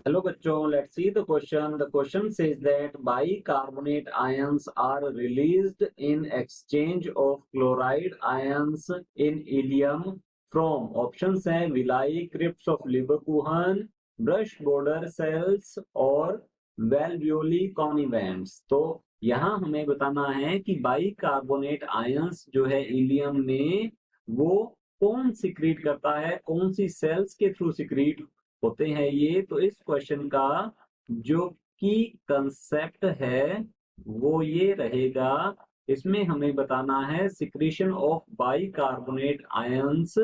Hello bachcho, let's see the question. The question says that bicarbonate ions are released in exchange of chloride ions in helium from options हैं villi, crypts of Leverkusen, brush border cells और valvuli connivents। तो यहाँ हमें बताना है कि bicarbonate ions जो है हीलियम में वो कौन सिक्रीट करता है, कौन सी सेल्स के थ्रू सिक्रीट होते हैं ये। तो इस क्वेश्चन का जो की कंसेप्ट है वो ये रहेगा, इसमें हमें बताना है secretion of bicarbonate ions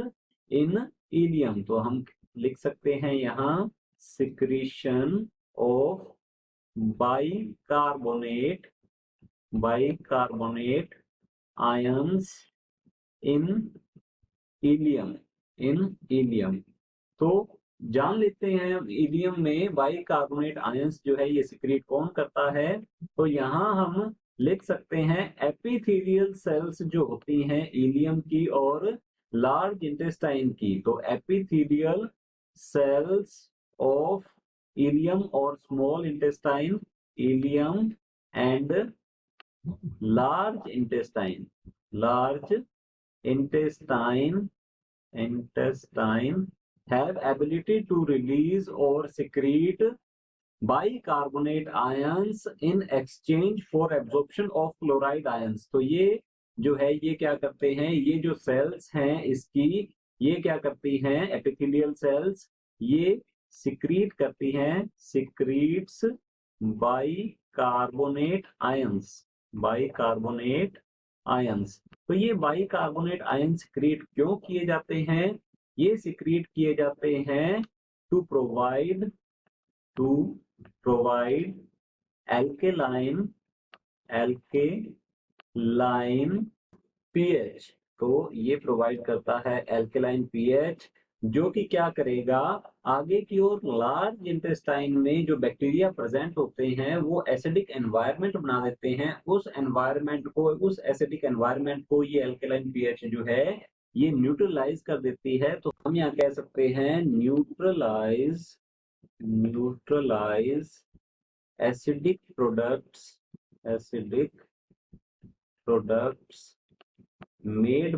in helium. तो हम लिख सकते हैं यहाँ secretion of bicarbonate bicarbonate ions in helium in helium. तो जान लेते हैं हीलियम में बाइकार्बोनेट आयंस जो है ये सिक्रीट कौन करता है। तो यहाँ हम लिख सकते हैं एपिथेलियल सेल्स जो होती हैं हीलियम की और लार्ज इंटेस्टाइन की। तो एपिथेलियल सेल्स ऑफ हीलियम और small intestine, helium and large intestine have ability to release or secrete bicarbonate ions in exchange for absorption of chloride ions। तो ये जो है ये क्या करते हैं, ये जो सेल्स हैं इसकी ये क्या करती हैं, एपिथेलियल सेल्स ये सिक्रीट करती हैं, सिक्रीट्स बाइकार्बोनेट आयंस। तो ये बाइकार्बोनेट आयन सिक्रीट क्यों किए जाते हैं, ये सिक्रीट किए जाते हैं टू प्रोवाइड एल्केलाइन पीएच। तो ये प्रोवाइड करता है एल्केलाइन पीएच, जो कि क्या करेगा, आगे की ओर लार्ज इंटेस्टाइन में जो बैक्टीरिया प्रेजेंट होते हैं वो एसिडिक एनवायरनमेंट बना देते हैं। उस एसिडिक एनवायरनमेंट को ये एल्केलाइन पीएच जो है ये न्यूट्रलाइज कर देती है। तो हम यहाँ कह सकते हैं neutralise acidic products made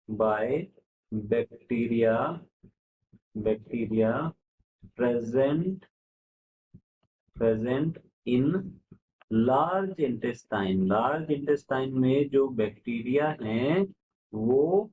by bacteria present in large intestine में जो बैक्टीरिया हैं वो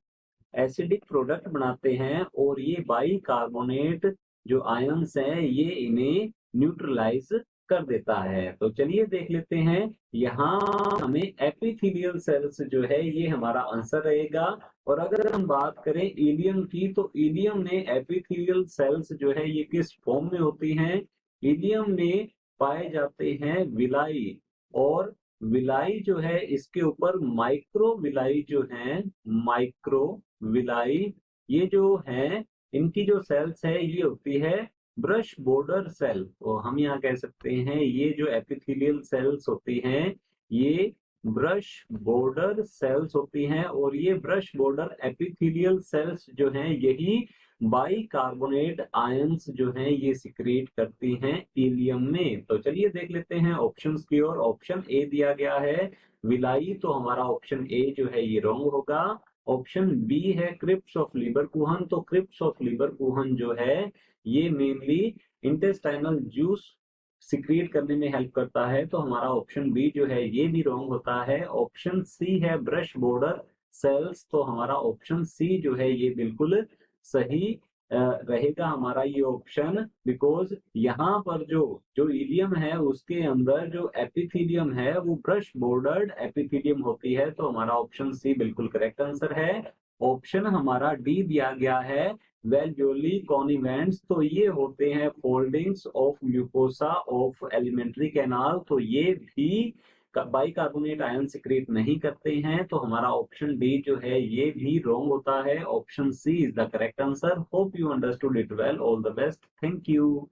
एसिडिक प्रोडक्ट बनाते हैं और ये बाइकार्बोनेट जो आयंस हैं ये इन्हें न्यूट्रलाइज कर देता है। तो चलिए देख लेते हैं, यहाँ हमें एपिथेलियल सेल्स जो है ये हमारा आंसर रहेगा। और अगर हम बात करें हीलियम की, तो हीलियम में एपिथेलियल सेल्स जो है ये किस फॉर्म में होती हैं, हीलियम में पाए जाते हैं विलाई, और विलाई जो है इसके ऊपर माइक्रो विलाई जो है, माइक्रो विलाई ये जो है इनकी जो सेल्स है ये होती है ब्रश बॉर्डर सेल। तो हम यहाँ कह सकते हैं ये जो एपिथेलियल सेल्स होती हैं ये ब्रश बॉर्डर सेल्स होती हैं, और ये ब्रश बॉर्डर एपिथेलियल सेल्स जो हैं यही बाइकार्बोनेट आयंस जो हैं ये सिक्रीट करती हैं हीलियम में। तो चलिए देख लेते हैं ऑप्शंस की ओर। ऑप्शन ए दिया गया है विलाई, तो हमारा ऑप्शन ए जो है ये रॉन्ग होगा। ऑप्शन बी है क्रिप्स ऑफ लीवरकुहन, तो क्रिप्स ऑफ लीवरकुहन जो है ये मेनली इंटेस्टाइनल जूस सिक्रिएट करने में हेल्प करता है। तो हमारा ऑप्शन बी जो है ये भी रॉन्ग होता है। ऑप्शन सी है ब्रश बॉर्डर सेल्स, तो हमारा ऑप्शन सी जो है ये बिल्कुल सही रहेगा हमारा ये ऑप्शन, बिकॉज यहाँ पर जो जो इलियम है उसके अंदर जो एपिथेलियम है वो ब्रश बॉर्डर्ड एपिथेलियम होती है। तो हमारा ऑप्शन सी बिल्कुल करेक्ट आंसर है। ऑप्शन हमारा डी दिया गया है वेल्वुली कॉनिवेंट्स, तो ये होते हैं foldings of mucosa of alimentary canal. तो ये भी बाइकार्बोनेट आयन सिक्रेट नहीं करते हैं। तो हमारा ऑप्शन डी जो है ये भी रॉन्ग होता है। Option C is the correct answer. Hope you understood it well. All the best, thank you.